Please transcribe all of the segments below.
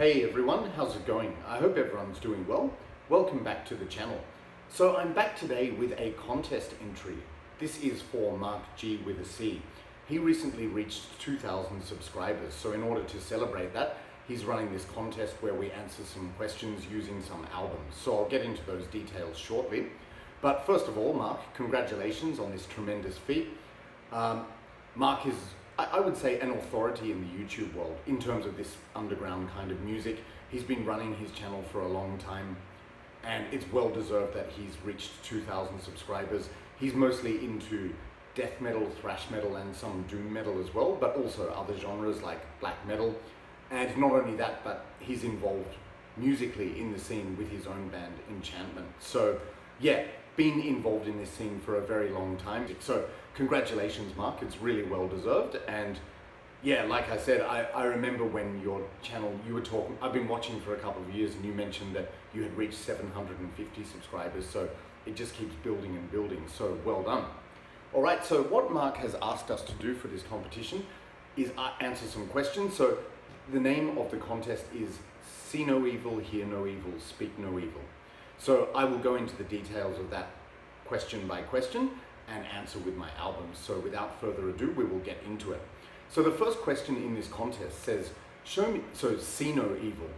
Hey everyone, how's it going? I hope everyone's doing well. Welcome back to the channel. So I'm back today with a contest entry. This is for Marc G with a C. He recently reached 2,000 subscribers, so in order to celebrate that, he's running this contest where we answer some questions using some albums. So I'll get into those details shortly. But first of all, Marc, congratulations on this tremendous feat. Marc is, I would say, an authority in the YouTube world in terms of this underground kind of music. He's been running his channel for a long time, and it's well deserved that he's reached 2,000 subscribers. He's mostly into death metal, thrash metal, and some doom metal as well, but also other genres like black metal. And not only that, but he's involved musically in the scene with his own band, Enchantment. So yeah, been involved in this scene for a very long time. So congratulations, Marc, it's really well deserved. And yeah, like I said, I remember when your channel, you were talking, I've been watching for a couple of years, and you mentioned that you had reached 750 subscribers. So it just keeps building and building. So well done. All right, so what Marc has asked us to do for this competition is answer some questions. So the name of the contest is See No Evil, Hear No Evil, Speak No Evil. So I will go into the details of that question by question and answer with my albums. So without further ado, we will get into it. So the first question in this contest says, show me, so See No Evil,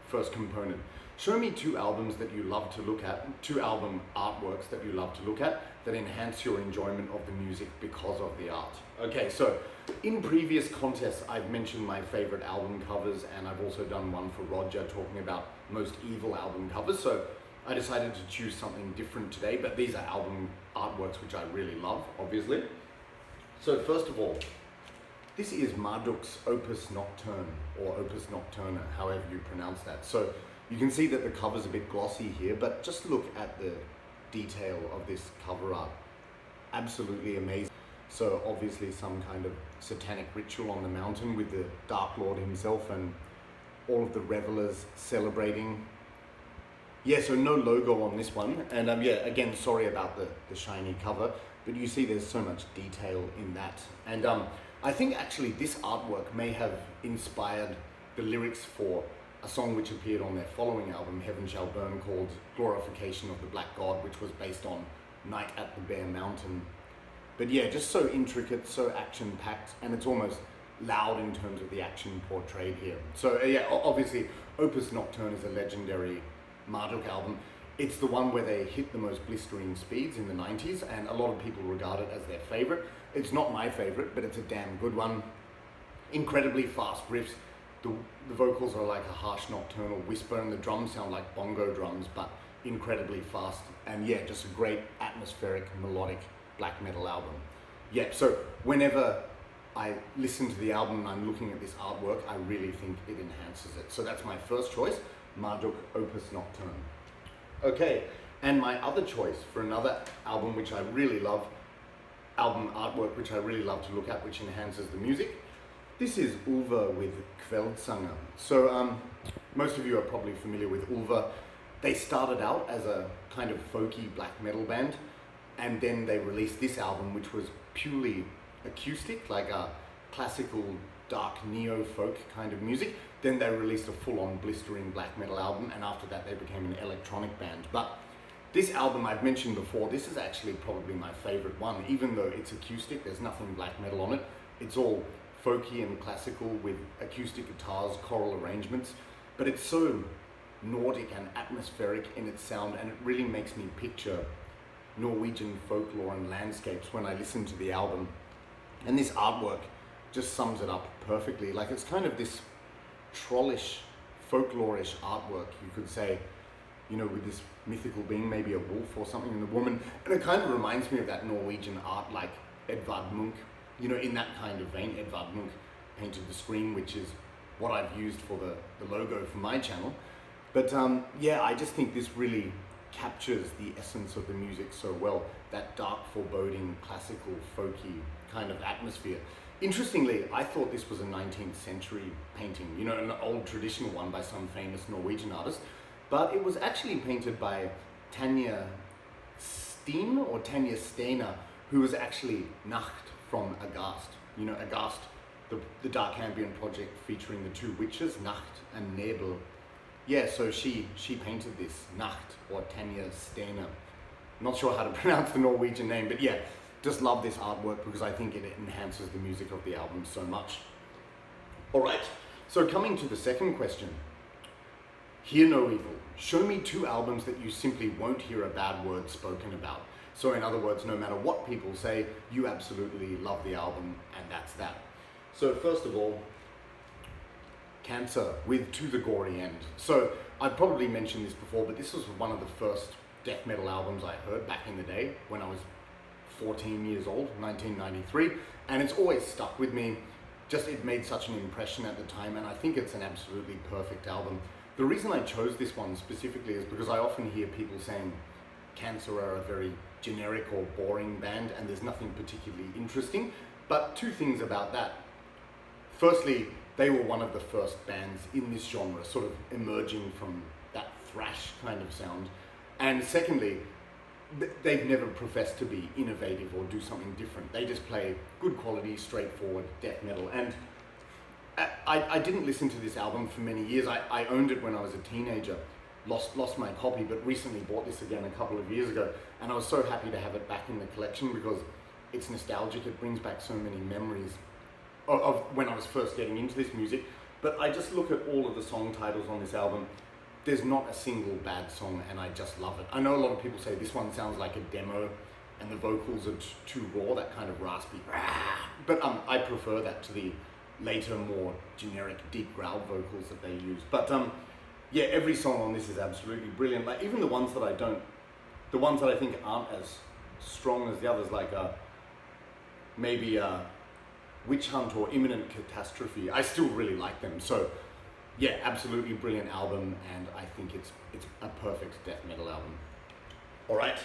first component. Show me two albums that you love to look at, two album artworks that you love to look at that enhance your enjoyment of the music because of the art. Okay, so in previous contests, I've mentioned my favorite album covers, and I've also done one for Roger talking about most evil album covers. So I decided to choose something different today, but these are album artworks which I really love, obviously. So first of all, this is Marduk's Opus Nocturne, or Opus Nocturne, however you pronounce that. So you can see that the cover's a bit glossy here, but just look at the detail of this cover art. Absolutely amazing. So obviously some kind of satanic ritual on the mountain with the Dark Lord himself and all of the revelers celebrating. Yeah, so no logo on this one. And yeah, again, sorry about the shiny cover, but you see there's so much detail in that. And I think actually this artwork may have inspired the lyrics for a song which appeared on their following album, Heaven Shall Burn, called Glorification of the Black God, which was based on Night at the Bear Mountain. But yeah, just so intricate, so action-packed, and it's almost loud in terms of the action portrayed here. So yeah, obviously, Opus Nocturne is a legendary Marduk album. It's the one where they hit the most blistering speeds in the 90s, and a lot of people regard it as their favorite. It's not my favorite, but it's a damn good one. Incredibly fast riffs. The vocals are like a harsh nocturnal whisper, and the drums sound like bongo drums, but incredibly fast. And yeah, just a great atmospheric, melodic black metal album. Yeah, so whenever I listen to the album and I'm looking at this artwork, I really think it enhances it. So that's my first choice, Marduk Opus Nocturne. Okay, and my other choice for another album which I really love, album artwork which I really love to look at, which enhances the music. This is Ulver with Kveldsanger. So most of you are probably familiar with Ulver. They started out as a kind of folky black metal band, and then they released this album which was purely acoustic, like a classical dark neo-folk kind of music. Then they released a full-on blistering black metal album, and after that they became an electronic band. But this album I've mentioned before, this is actually probably my favorite one. Even though it's acoustic, there's nothing black metal on it. It's all folky and classical with acoustic guitars, choral arrangements, but it's so Nordic and atmospheric in its sound, and it really makes me picture Norwegian folklore and landscapes when I listen to the album. And this artwork just sums it up perfectly. Like, it's kind of this trollish, folklorish artwork, you could say, you know, with this mythical being, maybe a wolf or something, and the woman. And it kind of reminds me of that Norwegian art, like Edvard Munch. You know, in that kind of vein, Edvard Munch painted the screen, which is what I've used for the logo for my channel. But yeah, I just think this really captures the essence of the music so well, that dark, foreboding, classical, folky kind of atmosphere. Interestingly, I thought this was a 19th century painting, you know, an old traditional one by some famous Norwegian artist, but it was actually painted by Tanja Steen, or Tanja Steiner, who was actually Nacht from Aghast. You know, Aghast the dark ambient project featuring the two witches, Nacht and Nebel. Yeah, so she painted this, Nacht, or Tanja Steiner. Not sure how to pronounce the Norwegian name, but yeah, just love this artwork because I think it enhances the music of the album so much. All right, so coming to the second question. Hear no evil. Show me 2 albums that you simply won't hear a bad word spoken about. So in other words, no matter what people say, you absolutely love the album, and that's that. So first of all, Cancer with To the Gory End. So I've probably mentioned this before, but this was one of the first death metal albums I heard back in the day when I was 14 years old, 1993, and it's always stuck with me. Just it made such an impression at the time, and I think it's an absolutely perfect album. The reason I chose this one specifically is because I often hear people saying Cancer are a very generic or boring band and there's nothing particularly interesting. But 2 things about that. Firstly, they were one of the first bands in this genre, sort of emerging from that thrash kind of sound. And secondly, they've never professed to be innovative or do something different. They just play good quality, straightforward death metal. And I didn't listen to this album for many years. I owned it when I was a teenager, lost my copy, but recently bought this again a couple of years ago. And I was so happy to have it back in the collection because it's nostalgic. It brings back so many memories of when I was first getting into this music. But I just look at all of the song titles on this album. There's not a single bad song, and I just love it. I know a lot of people say this one sounds like a demo and the vocals are too raw, that kind of raspy, but I prefer that to the later, more generic, deep growl vocals that they use. But yeah, every song on this is absolutely brilliant. Like even the ones that the ones that I think aren't as strong as the others, like maybe Witch Hunt or Imminent Catastrophe, I still really like them. So yeah, absolutely brilliant album, and I think it's a perfect death metal album. All right,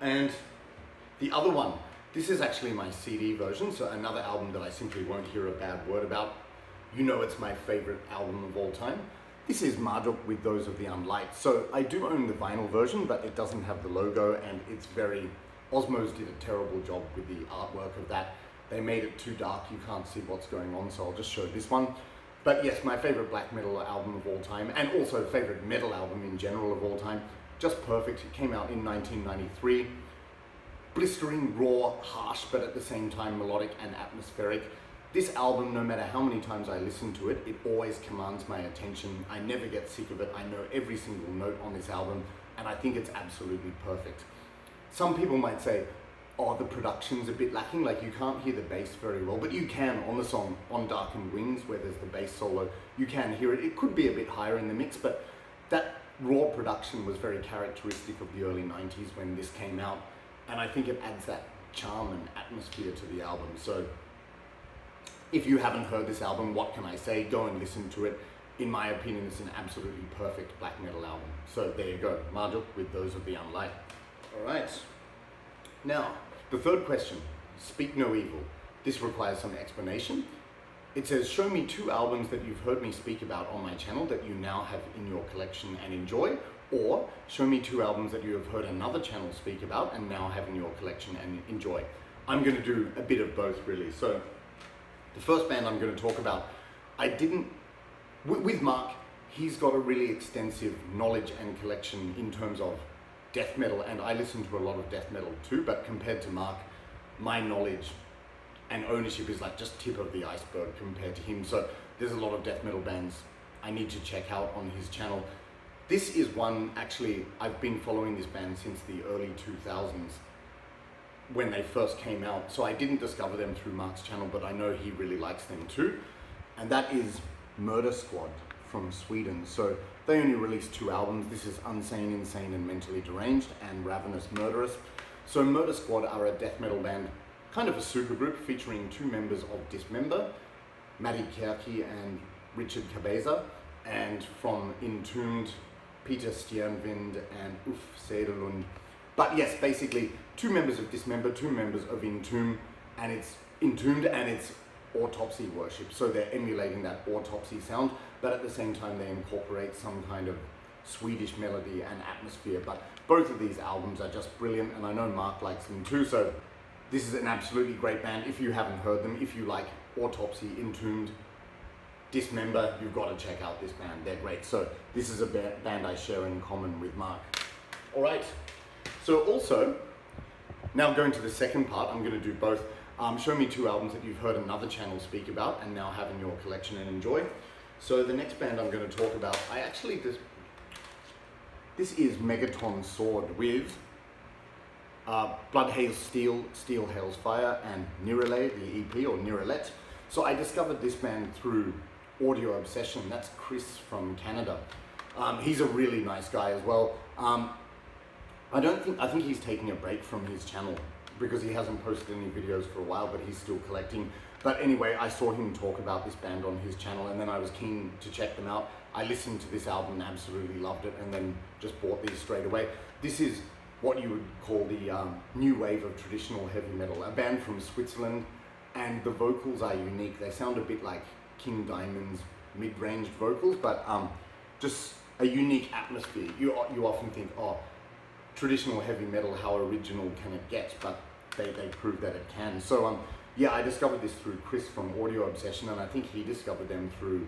and the other one, this is actually my CD version, so another album that I simply won't hear a bad word about. You know it's my favorite album of all time. This is Marduk with Those of the Unlight. So I do own the vinyl version, but it doesn't have the logo, and it's very, Osmos did a terrible job with the artwork of that. They made it too dark, you can't see what's going on, so I'll just show this one. But yes, my favorite black metal album of all time, and also favorite metal album in general of all time. Just perfect. It came out in 1993. Blistering, raw, harsh, but at the same time melodic and atmospheric. This album, no matter how many times I listen to it, it always commands my attention. I never get sick of it. I know every single note on this album, and I think it's absolutely perfect. Some people might say, oh, the production's a bit lacking, like you can't hear the bass very well, but you can on the song On Darkened Wings, where there's the bass solo, you can hear it. It could be a bit higher in the mix, but that raw production was very characteristic of the early 90s when this came out, and I think it adds that charm and atmosphere to the album. So if you haven't heard this album, what can I say? Go and listen to it. In my opinion, it's an absolutely perfect black metal album. So there you go, Marduk with Those of the Unlight. All right. Now, the third question, Speak No Evil. This requires some explanation. It says, show me 2 albums that you've heard me speak about on my channel that you now have in your collection and enjoy, or show me 2 albums that you have heard another channel speak about and now have in your collection and enjoy. I'm going to do a bit of both, really. So the first band I'm going to talk about, with Marc, he's got a really extensive knowledge and collection in terms of death metal, and I listen to a lot of death metal too, but compared to Marc, my knowledge and ownership is like just tip of the iceberg compared to him. So there's a lot of death metal bands I need to check out on his channel. This is one, actually, I've been following this band since the early 2000s when they first came out. So I didn't discover them through Marc's channel, but I know he really likes them too. And that is Murder Squad from Sweden. So they only released 2 albums. This is Unsane, Insane and Mentally Deranged and Ravenous Murderous. So Murder Squad are a death metal band, kind of a supergroup featuring 2 members of Dismember, Matti Kärki and Richard Cabeza, and from Entombed, Peter Stjernvind and Uffe Sederlund. But yes, basically 2 members of Dismember, 2 members of Entombed, and it's autopsy worship. So they're emulating that autopsy sound, but at the same time they incorporate some kind of Swedish melody and atmosphere. But both of these albums are just brilliant, and I know Marc likes them too. So this is an absolutely great band. If you haven't heard them, if you like Autopsy, Entombed, Dismember, you've got to check out this band. They're great. So this is a band I share in common with Marc. All right. So also, now going to the second part, I'm going to do both. Show me 2 albums that you've heard another channel speak about and now have in your collection and enjoy. So the next band I'm going to talk about, this is Megaton Sword with Blood Hails Steel, Steel Hails Fire, and Nirale, the EP, or Niralette. So I discovered this band through Audio Obsession. That's Chris from Canada. He's a really nice guy as well. I think he's taking a break from his channel because he hasn't posted any videos for a while, but he's still collecting. But anyway, I saw him talk about this band on his channel, and then I was keen to check them out. I listened to this album and absolutely loved it, and then just bought these straight away. This is what you would call the new wave of traditional heavy metal, a band from Switzerland, and the vocals are unique. They sound a bit like King Diamond's mid-ranged vocals, but just a unique atmosphere. You often think, oh, traditional heavy metal, how original can it get? But they prove that it can. So yeah, I discovered this through Chris from Audio Obsession, and I think he discovered them through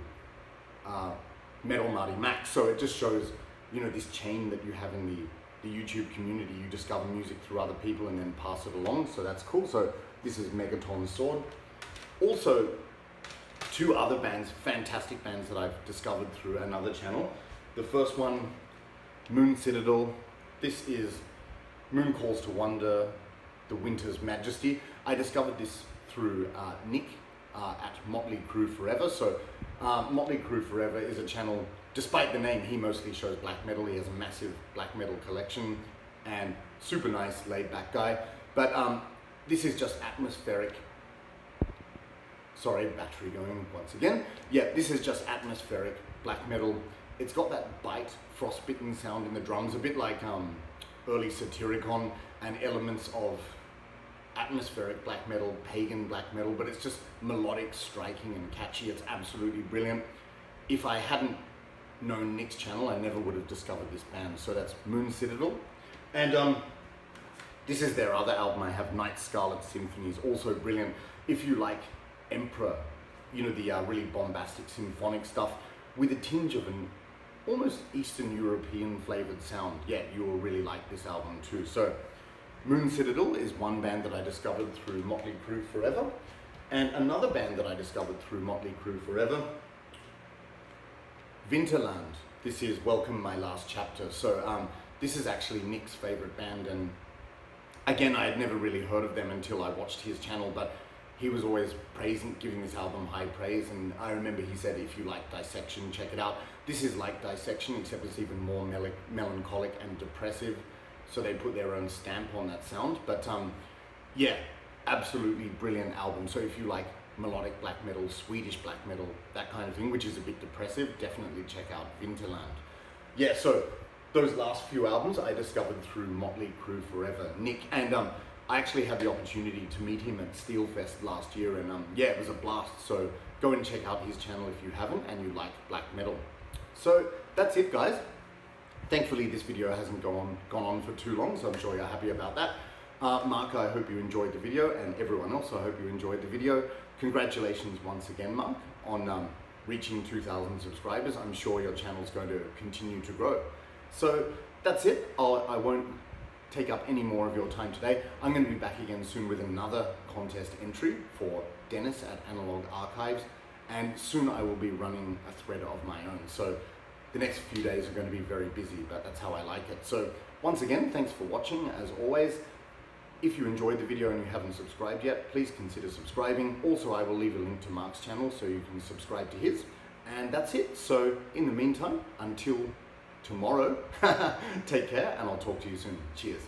Metal Marty Max. So it just shows, you know, this chain that you have in the YouTube community. You discover music through other people and then pass it along. So that's cool. So this is Megaton Sword. Also, 2 other bands, fantastic bands that I've discovered through another channel. The first one, Moon Citadel. This is Moon Calls to Wonder, The Winter's Majesty. I discovered this through Nick at Motley Crue Forever. So Motley Crue Forever is a channel, despite the name, he mostly shows black metal. He has a massive black metal collection and super nice laid back guy. But this is just atmospheric. Sorry, battery going once again. Yeah, this is just atmospheric black metal. It's got that bite, frostbitten sound in the drums, a bit like early Satyricon, and elements of atmospheric black metal, pagan black metal, but it's just melodic, striking, and catchy. It's absolutely brilliant. If I hadn't known Nick's channel, I never would have discovered this band. So that's Moon Citadel. And this is their other album I have, Night Scarlet Symphony, is also brilliant. If you like Emperor, you know, the really bombastic symphonic stuff with a tinge of an almost Eastern European flavored sound, yeah, you will really like this album too. So Moon Citadel is one band that I discovered through Motley Crue Forever, and another band that I discovered through Motley Crue Forever, Winterland. This is Welcome My Last Chapter. So this is actually Nick's favorite band, and again, I had never really heard of them until I watched his channel, but he was always giving this album high praise, and I remember he said, if you like Dissection, check it out. This is like Dissection, except it's even more melancholic and depressive, so they put their own stamp on that sound. But yeah, absolutely brilliant album. So if you like melodic black metal, Swedish black metal, that kind of thing, which is a bit depressive, definitely check out Winterland. Yeah, so those last few albums I discovered through Motley Crue Forever, Nick, and I actually had the opportunity to meet him at Steelfest last year, and yeah, it was a blast. So go and check out his channel if you haven't and you like black metal. So that's it, guys. Thankfully, this video hasn't gone on for too long, so I'm sure you're happy about that. Marc, I hope you enjoyed the video, and everyone else, I hope you enjoyed the video. Congratulations once again, Marc, on reaching 2,000 subscribers. I'm sure your channel's going to continue to grow. So that's it. I won't take up any more of your time today. I'm going to be back again soon with another contest entry for Dennis at Analog Archives, and soon I will be running a thread of my own. So the next few days are going to be very busy, but that's how I like it. So once again, thanks for watching. As always, if you enjoyed the video and you haven't subscribed yet, please consider subscribing. Also, I will leave a link to Marc's channel so you can subscribe to his. And that's it. So in the meantime, until tomorrow, take care, and I'll talk to you soon. Cheers.